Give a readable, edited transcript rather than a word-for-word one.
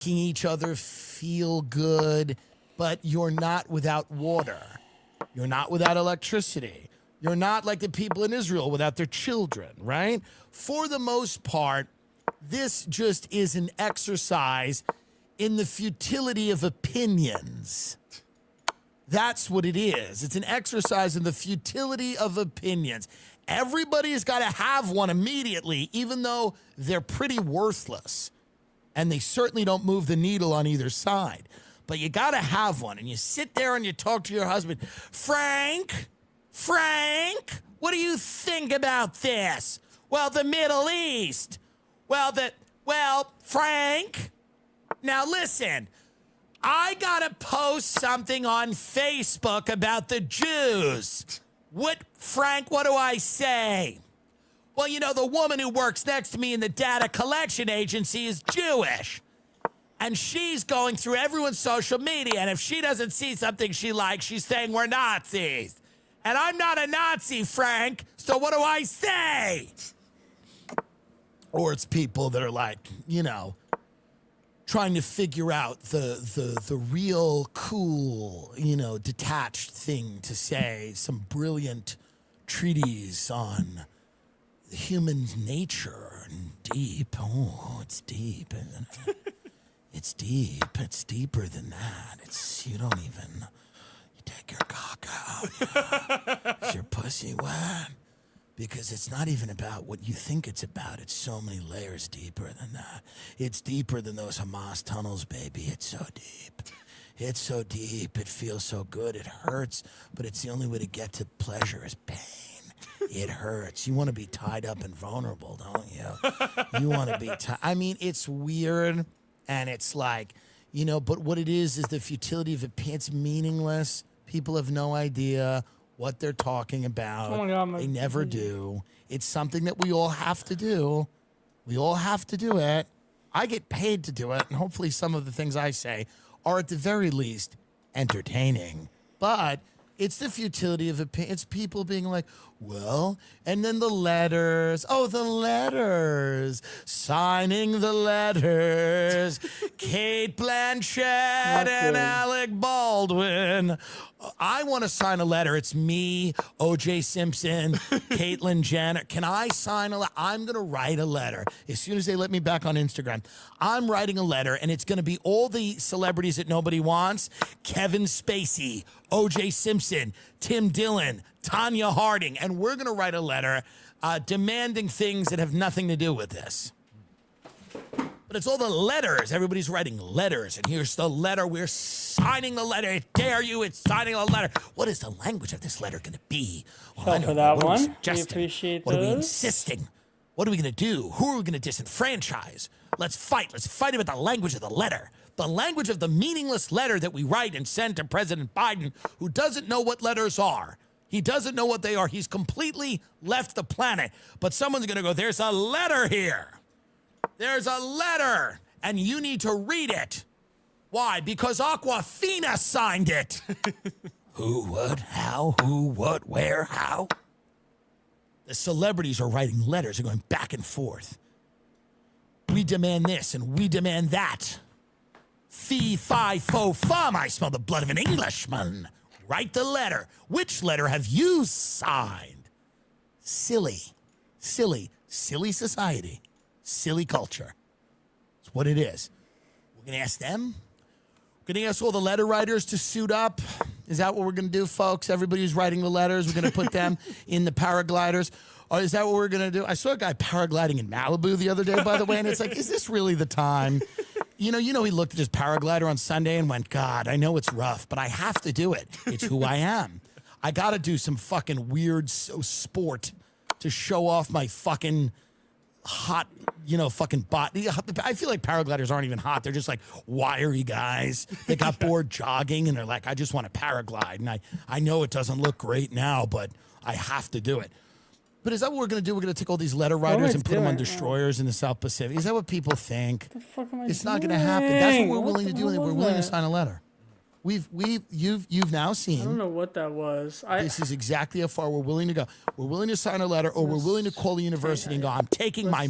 making each other feel good, but you're not without water. You're not without electricity. You're not like the people in Israel without their children, right? For the most part, this just is an exercise in the futility of opinions. That's what it is. It's an exercise in the futility of opinions. Everybody's got to have one immediately, even though they're pretty worthless. And they certainly don't move the needle on either side. But you got to have one. And you sit there and you talk to your husband. Frank, what do you think about this? Well, the Middle East. Well, Frank, now listen. I got to post something on Facebook about the Jews. Frank, what do I say? Well, you know, the woman who works next to me in the data collection agency is Jewish. And she's going through everyone's social media, and if she doesn't see something she likes, she's saying we're Nazis. And I'm not a Nazi, Frank, so what do I say? Or it's people that are like, you know, trying to figure out the real cool, you know, detached thing to say, some brilliant treatise on human nature and deep. Oh, it's deep, isn't it? It's deep. It's deeper than that. You don't even, you take your cock out. Is your pussy wet? Because it's not even about what you think it's about. It's so many layers deeper than that. It's deeper than those Hamas tunnels, baby. It's so deep. It's so deep. It feels so good. It hurts, but it's the only way to get to pleasure is pain. It hurts. You want to be tied up and vulnerable, don't you? You want to be tied. I mean, it's weird, and it's like, you know, but what it is the futility of it. It's meaningless. People have no idea what they're talking about. Oh my God, they never do. It's something that we all have to do. We all have to do it. I get paid to do it, and hopefully some of the things I say are at the very least entertaining. But it's the futility of it. It's people being like, well, and then the letters. Oh, the letters. Signing the letters. Kate Blanchett and Alec Baldwin. I want to sign a letter. It's me, O.J. Simpson, Caitlyn Jenner. Can I sign a letter? I'm going to write a letter. As soon as they let me back on Instagram, I'm writing a letter, and it's going to be all the celebrities that nobody wants. Kevin Spacey, O.J. Simpson, Tim Dillon, Tanya Harding. And we're going to write a letter demanding things that have nothing to do with this. But it's all the letters. Everybody's writing letters. And here's the letter. We're signing the letter. I dare you. It's signing a letter. What is the language of this letter going to be? Well, so for that one, we appreciate What are we insisting? What are we going to do? Who are we going to disenfranchise? Let's fight. Let's fight about the language of the letter. The language of the meaningless letter that we write and send to President Biden, who doesn't know what letters are. He doesn't know what they are. He's completely left the planet. But someone's going to go, there's a letter here. There's a letter, and you need to read it. Why? Because Aquafina signed it. Who, what, how, who, what, where, how? The celebrities are writing letters and going back and forth. We demand this, and we demand that. Fee, fi, fo, fum. I smell the blood of an Englishman. Write the letter. Which letter have you signed? Silly society. Silly culture. That's what it is. We're going to ask them. We're going to ask all the letter writers to suit up. Is that what we're going to do, folks? Everybody who's writing the letters, we're going to put them in the paragliders. Or is that what we're going to do? I saw a guy paragliding in Malibu the other day, by the way, and it's like, is this really the time? You know, he looked at his paraglider on Sunday and went, God, I know it's rough, but I have to do it. It's who I am. I got to do some fucking weird sport to show off my fucking hot, fucking body. I feel like paragliders aren't even hot. They're just like wiry guys. They got bored jogging and they're like, I just want to paraglide. And I know it doesn't look great now, but I have to do it. But is that what we're going to do? We're going to take all these letter writers and put them on destroyers in the South Pacific. Is that what people think? What the fuck am I It's doing? not going to happen. That's what we're willing to do. We're willing to sign a letter. You've now seen. I don't know what that was. This is exactly how far we're willing to go. We're willing to sign a letter, or we're willing to call the university and go, I'm taking my